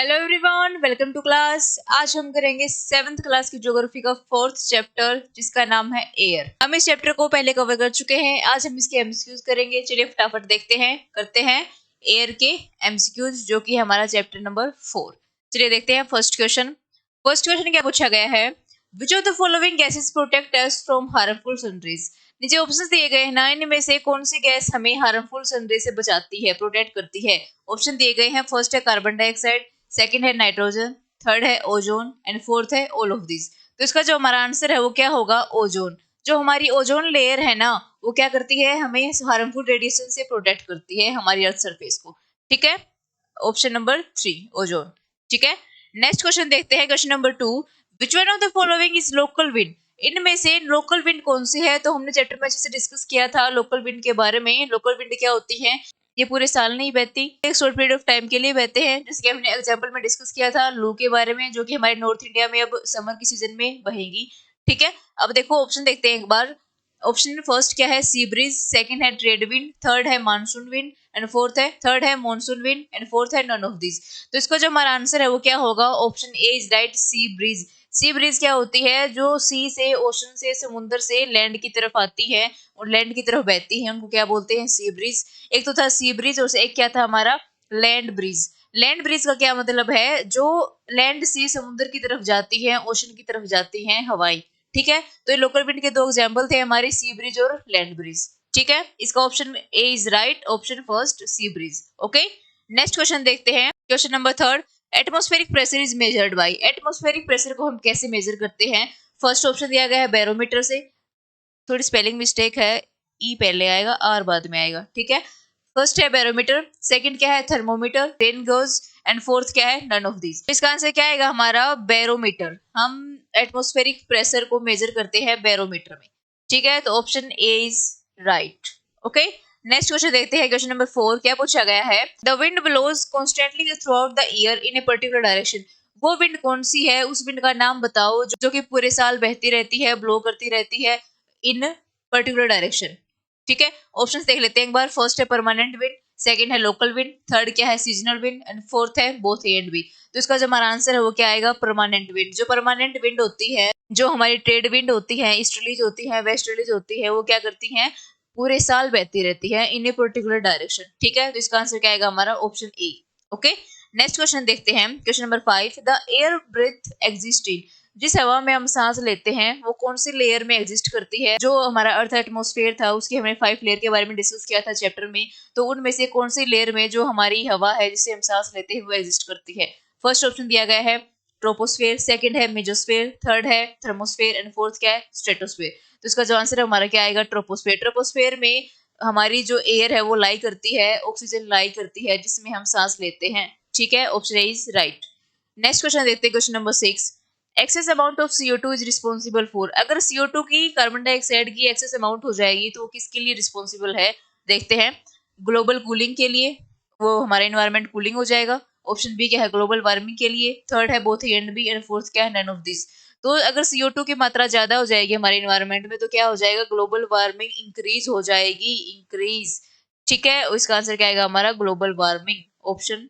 Hello everyone, welcome to class. आज हम करेंगे 7th क्लास की ज्योग्राफी का 4th चैप्टर जिसका नाम है एयर। हम इस चैप्टर को पहले कवर कर चुके हैं। आज हम इसके एमसीक्यूज करेंगे। चलिए फटाफट देखते हैं, करते हैं एयर के एमसीक्यूज, जो कि हमारा चैप्टर नंबर 4। चलिए देखते हैं फर्स्ट क्वेश्चन। फर्स्ट क्वेश्चन क्या पूछा गया है, विच of the following gases protect us from harmful sun rays. नीचे ऑप्शंस दिए गए हैं ना, इनमें से कौन सी गैस हमें हार्मफुल सनरेज से बचाती है, प्रोटेक्ट करती है। ऑप्शन दिए गए हैं, फर्स्ट है कार्बन डाइऑक्साइड, सेकंड है नाइट्रोजन, थर्ड है ओजोन एंड फोर्थ है ऑल ऑफ दिस। तो इसका जो हमारा आंसर है वो क्या होगा, ओजोन। जो हमारी ओजोन लेयर है ना, वो क्या करती है, हमें हार्मफुल रेडिएशन से प्रोटेक्ट करती है हमारी अर्थ सरफेस को। ठीक है, ऑप्शन नंबर 3 ओजोन। ठीक है, नेक्स्ट क्वेश्चन देखते हैं। Question number 2, which one of the following is local wind. इनमें से लोकल विंड कौन सी है। तो हमने चैप्टर में अच्छे से डिस्कस किया था लोकल विंड के बारे में। लोकल विंड क्या होती है, ये पूरे साल नहीं बहती, एक शॉर्ट पीरियड ऑफ टाइम के लिए बहते हैं। जैसे कि हमने एग्जांपल में डिस्कस किया था लू के बारे में, जो कि हमारे नॉर्थ इंडिया में अब समर की सीजन में बहेगी। ठीक है, अब देखो ऑप्शन देखते हैं एक बार। ऑप्शन फर्स्ट क्या है, सी ब्रीज, सेकंड है ट्रेड विंड, थर्ड है मानसून विंड एंड फोर्थ है, थर्ड है मॉनसून विंड एंड फोर्थ है नन ऑफ दिस। तो इसका जो हमारा आंसर है वो क्या होगा, option A is right, sea breeze. Sea breeze क्या होती है, जो सी से, ओशन से, समुद्र से लैंड की तरफ आती है और लैंड की तरफ बहती है, उनको क्या बोलते हैं, सी ब्रीज। एक तो था सी ब्रीज और एक क्या था हमारा, लैंड ब्रीज। लैंड ब्रीज का क्या मतलब है, जो लैंड से समुद्र की तरफ जाती है, ओशन की तरफ जाती है हवाई। ठीक है, तो ये लोकल विंड के दो एग्जांपल थे हमारे, सी ब्रिज और लैंड ब्रिज। ठीक है, इसका option A is right, option first sea bridge. Okay, next question देखते हैं। Question number 3, atmospheric pressure is measured by. Atmospheric pressure को हम कैसे मेजर करते हैं। फर्स्ट ऑप्शन दिया गया है बैरोमीटर से, थोड़ी स्पेलिंग मिस्टेक है, ई पहले आएगा आर बाद में आएगा। ठीक है, फर्स्ट है बैरोमीटर, सेकंड क्या है thermometer, rain goes and fourth क्या है नन ऑफ दिस। इसका आंसर क्या आएगा हमारा, बैरोमीटर। हम एटमॉस्फेरिक प्रेशर को मेजर करते हैं बैरोमीटर में। ठीक है, तो option A is right. Okay, next question देखते हैं। क्वेश्चन नंबर 4 क्या पूछा गया है, the wind blows constantly throughout the year in a particular direction. वो विंड कौन सी है, उस विंड का नाम बताओ जो कि पूरे साल बहती रहती है, ब्लो करती रहती है इन पर्टिकुलर डायरेक्शन। ठीक है, ऑप्शंस देख लेते हैं एक बार। फर्स्ट है परमानेंट विंड, सेकंड है लोकल विंड, थर्ड क्या है सीजनल विंड एंड फोर्थ है बोथ ए एंड बी। तो इसका जो हमारा आंसर है वो क्या आएगा, परमानेंट विंड। जो परमानेंट विंड होती है, जो हमारी ट्रेड विंड होती है, ईस्टर्लीज होती है, वेस्टर्लीज होती है, वो क्या करती हैं, पूरे साल बहती रहती है इन ए पर्टिकुलर डायरेक्शन। ठीक है, तो इसका आंसर क्या आएगा हमारा, option A. Okay, next question देखते हैं। Question number 5, the air breath exist in. जिस हवा में हम सांस लेते हैं वो कौन सी लेयर में एग्जिस्ट करती है। जो हमारा अर्थ एटमॉस्फेयर था उसकी हमने 5 लेयर के बारे में डिस्कस किया था चैप्टर में। तो उनमें से कौन सी लेयर में जो हमारी हवा है जिससे हम सांस लेते हैं वो एग्जिस्ट करती है। फर्स्ट ऑप्शन दिया गया है ट्रोपोस्फेयर, सेकंड है मेजोस्फेयर, थर्ड है थर्मोस्फेयर एंड फोर्थ क्या है स्ट्रेटोस्फेयर। तो इसका जो आंसर है हमारा क्या आएगा, ट्रोपोस्फेयर। ट्रोपोस्फेयर में हमारी जो एयर है वो लाई करती है, ऑक्सीजन लाई करती है जिसमें हम सांस लेते हैं। ठीक है, option A is right. Next question देखते हैं। Question number 6, excess amount of CO2 is responsible for. अगर CO2 की, कार्बन डाइऑक्साइड की एक्सेस अमाउंट हो जाएगी तो वो किसके लिए रिस्पॉन्सिबल है, देखते हैं। ग्लोबल कूलिंग के लिए, वो हमारा एनवायरमेंट कूलिंग हो जाएगा। ऑप्शन बी क्या है, ग्लोबल वार्मिंग के लिए, थर्ड है both A and B and fourth क्या है नन ऑफ दिस। तो अगर CO2 की मात्रा ज्यादा हो जाएगी हमारे एनवायरमेंट में तो क्या हो जाएगा, ग्लोबल वार्मिंग इंक्रीज हो जाएगी, इंक्रीज। ठीक है, इसका आंसर क्या आएगा हमारा, global warming, option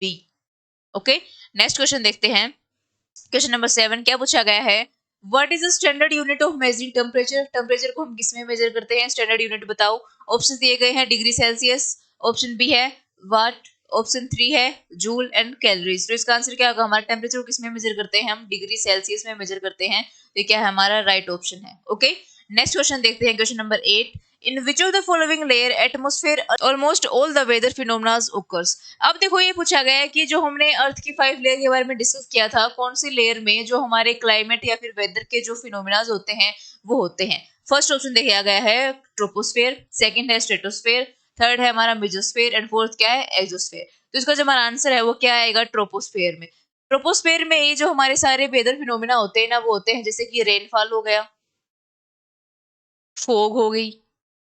B. Okay, next question देखते हैं। क्वेश्चन नंबर 7 क्या पूछा गया है, what is the standard unit of measuring temperature. Temperature को हम किसमें मेजर करते हैं, स्टैंडर्ड यूनिट बताओ। ऑप्शंस दिए गए हैं, डिग्री सेल्सियस, ऑप्शन बी है वाट, ऑप्शन 3 है जूल एंड कैलोरीज। तो इसका आंसर क्या होगा हमारा, टेम्परेचर को किसमें मेजर करते हैं, हम डिग्री सेल्सियस में मेजर करते हैं। तो क्या है हमारा राइट ऑप्शन है। ओके, नेक्स्ट क्वेश्चन देखते हैं। Question number 8, in which of the following layer atmosphere almost all the weather phenomena occurs. अब देखो ये पूछा गया है कि जो हमने अर्थ की 5 लेयर के बारे में डिस्कस किया था, कौन सी लेयर में जो हमारे क्लाइमेट या फिर वेदर के जो फिनोमेना होते हैं वो होते हैं। फर्स्ट ऑप्शन देखा गया है ट्रोपोस्फेयर, सेकंड है स्ट्रेटोस्फेयर, थर्ड है हमारा मेजोस्फेयर एंड फोर्थ क्या है एक्सोस्फेयर। तो इसका जो हमारा आंसर है वो क्या आएगा, ट्रोपोस्फेयर में। ट्रोपोस्फेयर में ये जो हमारे सारे वेदर फिनोमेना होते हैं ना, वो होते हैं जैसे कि रेनफॉल हो गया, फोग हो गई।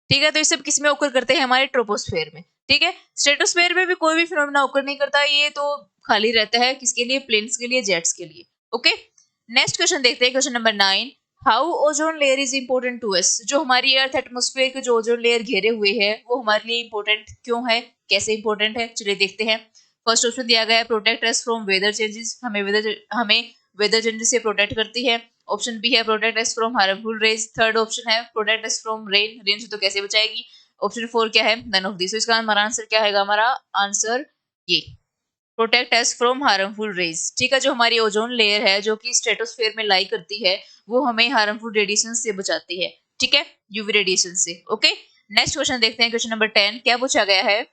ठीक है, तो ये सब किस में ओकर करते हैं, हमारे ट्रोपोस्फेयर में। ठीक है, स्ट्रेटोस्फेयर में भी कोई भी फिनोमेना ओकर नहीं करता, ये तो खाली रहता है किसके लिए, प्लेन्स के लिए, जेट्स के लिए। ओके, नेक्स्ट क्वेश्चन देखते हैं। Question number 9, how ozone layer is important to us. जो हमारी अर्थ एटमॉस्फेयर के जो ओजोन लेयर घेरे हुए है वो हमारे लिए इंपॉर्टेंट क्यों है, कैसे इंपॉर्टेंट है, चलिए देखते हैं। फर्स्ट ऑप्शन दिया गया है protect us from weather changes, हमें वेदर चेंजेस से प्रोटेक्ट करती है। ऑप्शन बी है protect us from harmful rays. Third option है protect us from rain, rain से तो कैसे बचाएगी। ऑप्शन 4 क्या है, नन ऑफ दिस। इसका हमारा आंसर क्या है, हमारा आंसर ये protect us from harmful raise. ठीक है, जो हमारी ओजोन लेयर है जो कि स्ट्रेटोस्फेयर में लाई करती है वो हमें हार्मफुल रेडिएशन से बचाती है। ठीक है, यूवी रेडिएशन से। ओके, नेक्स्ट क्वेश्चन देखते हैं, क्वेश्चन नंबर 10 क्या पूछा गया है।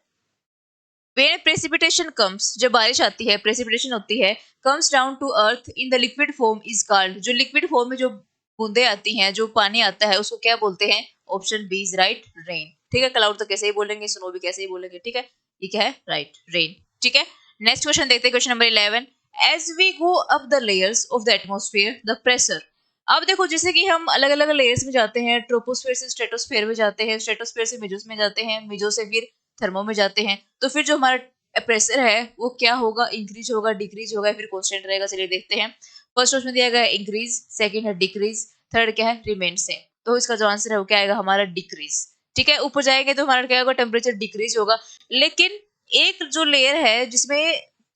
When precipitation comes, जब बारिश आती है, प्रेसिपिटेशन होती है, comes down to earth in the liquid form is called, जो लिक्विड फॉर्म में जो बूंदे आती हैं, जो पानी आता है, उसको क्या बोलते हैं। Option B is right, rain. ठीक है, क्लाउड तो कैसे ही बोलेंगे, स्नो भी कैसे ही बोलेंगे। ठीक है, ये क्या है, राइट, रेन। ठीक है, नेक्स्ट क्वेश्चन देखते हैं, question number 11। As we go up the layers of the atmosphere the pressure. अब देखो, जैसे कि हम अलग अलग लेयर्स में जाते हैं, ट्रोपोस्फेयर से स्ट्रेटोस्फेयर में जाते हैं, स्ट्रेटोस्फेयर से मेजोस में जाते हैं, मेजो से फिर थर्मो में जाते हैं, तो फिर जो हमारा प्रेशर है वो क्या होगा, इंक्रीज होगा, डिक्रीज होगा, फिर कांस्टेंट रहेगा। चलिए देखते हैं। फर्स्ट ऑप्शन दिया गया है इंक्रीज, सेकंड है डिक्रीज, थर्ड क्या है, रिमेन सेम। तो इसका जो आंसर है वो क्या आएगा, हमारा डिक्रीज। ठीक है, ऊपर जाएंगे तो हमारा क्या होगा, टेम्परेचर डिक्रीज होगा। लेकिन एक जो लेयर है जिसमें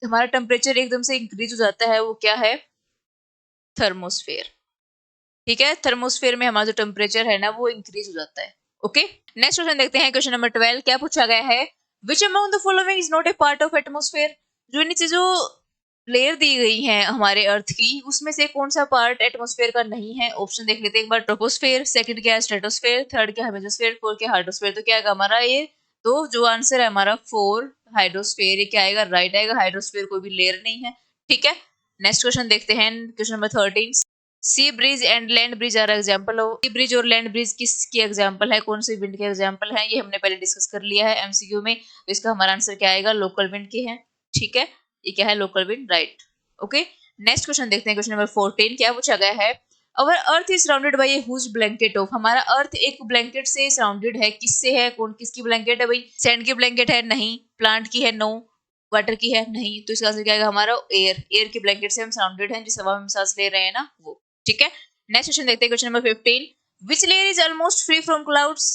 हमारा टेम्परेचर एकदम से इंक्रीज हो जाता है वो क्या है, थर्मोस्फेयर। ठीक है, थर्मोस्फेयर में हमारा जो टेम्परेचर है ना वो इंक्रीज हो जाता है। ओके, नेक्स्ट क्वेश्चन देखते हैं, क्वेश्चन नंबर 12 क्या पूछा गया है। Which among the following is not a part of atmosphere. जो नीचे जो लेयर दी गई है हमारे अर्थ की, उसमें से कौन सा पार्ट एटमोस्फेयर का नहीं है। ऑप्शन देख लेते हैं एक बार। ट्रोपोस्फेयर, सेकंड क्या है स्ट्रेटोस्फेयर, थर्ड क्या है मेसोस्फेयर, फोर्थ क्या है हाइड्रोस्फेयर। तो क्या आएगा हमारा ये, तो जो आंसर है हमारा 4 हाइड्रोस्फेयर, ये क्या आएगा, राइट आएगा। हाइड्रोस्फेयर कोई भी लेयर नहीं है। ठीक है, नेक्स्ट क्वेश्चन देखते हैं, question number 13। Sea bridge and land bridge are example of. Sea bridge और लैंड ब्रिज किसकी एग्जाम्पल है, कौन सी विंड के एग्जाम्पल है, ये हमने पहले डिस्कस कर लिया है एमसीक्यू में। तो इसका हमारा आंसर क्या आएगा, लोकल विंड की है। ठीक है, ये क्या है, local wind, right. Okay, next question देखते हैं, क्वेश्चन नंबर 14 क्या पूछा गया है। Our earth is surrounded by a huge blanket of. हमारा अर्थ एक ब्लैंकेट से सराउंडेड है, किससे है, कौन किसकी ब्लैंकेट है भाई। सैंड की ब्लैंकेट है, नहीं। प्लांट की है, नो। वाटर की है, नहीं। तो इसका आंसर क्या आएगा, हमारा एयर, एयर की ब्लैंकेट से हम सराउंडेड हैं, जिस हवा में सांस ले रहे हैं ना वो। ठीक है, नेक्स्ट क्वेश्चन देखते हैं, question number 15। Which layer is almost free from clouds.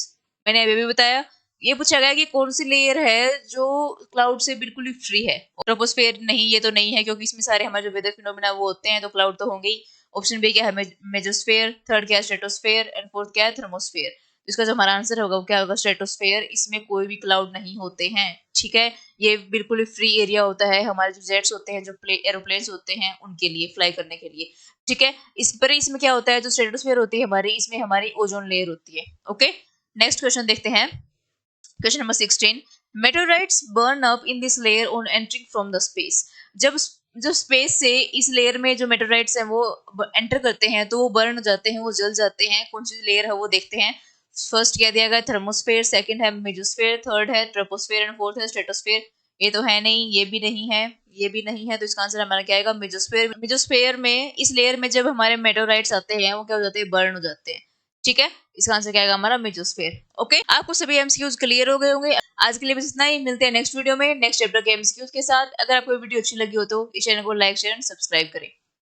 मैंने अभी भी बताया, ये पूछा गया कि कौन सी लेयर है जो क्लाउड से बिल्कुल ही फ्री है। ट्रोपोस्फेयर नहीं, ये तो नहीं है, क्योंकि इसमें सारे हमारे जो वेदर फिनोमेना वो होते हैं, तो क्लाउड तो होंगे ही। ऑप्शन बी क्या है, मेजोस्फेयर, थर्ड क्या है स्ट्रेटोस्फेयर, एंड फोर्थ क्या है, थर्मोस्फेयर। इसका जो हमारा आंसर होगा वो क्या होगा, स्ट्रेटोस्फेयर। इसमें कोई भी क्लाउड नहीं होते हैं। ठीक है, ये बिल्कुल ही फ्री एरिया होता है, हमारे जो जेट्स होते हैं, जो एरोप्लेन्स होते हैं, उनके लिए फ्लाई करने के लिए। ठीक है, इसमें क्या होता है, जो स्ट्रेटोस्फेयर होती है हमारी, इसमें हमारी ओजोन लेयर होती है। ओके, नेक्स्ट क्वेश्चन देखते हैं, question number 16। Meteorites burn up in this layer on entering from the space. जब जो स्पेस से इस लेयर में जो मेटेओराइट्स हैं वो एंटर करते हैं तो वो बर्न हो जाते हैं, वो जल जाते हैं। कौन सी लेयर है वो देखते हैं। फर्स्ट क्या दिया गया, थर्मोस्फेयर, सेकंड है मेजोस्फेयर, थर्ड है ट्रोपोस्फेयर, एंड फोर्थ है स्ट्रेटोस्फेयर। ये तो है नहीं, ये भी नहीं है, ये भी नहीं है, तो इसका आंसर हमारा क्या आएगा, मेजोस्फेयर। मेजोस्फेयर में, इस लेयर में जब हमारे मेटेओराइट्स आते हैं वो क्या हो जाते हैं, बर्न हो जाते हैं। ठीक है, इसका आंसर क्या आएगा, हमारा मेजोस्फेयर। ओके, आपको सभी एमसीक्यूज क्लियर हो गए होंगे। आज के लिए बस इतना ही, मिलते हैं नेक्स्ट वीडियो में नेक्स्ट चैप्टर के एमसीक्यूज के साथ। अगर आपको वीडियो अच्छी लगी हो तो इस चैनल को लाइक शेयर एंड सब्सक्राइब करें।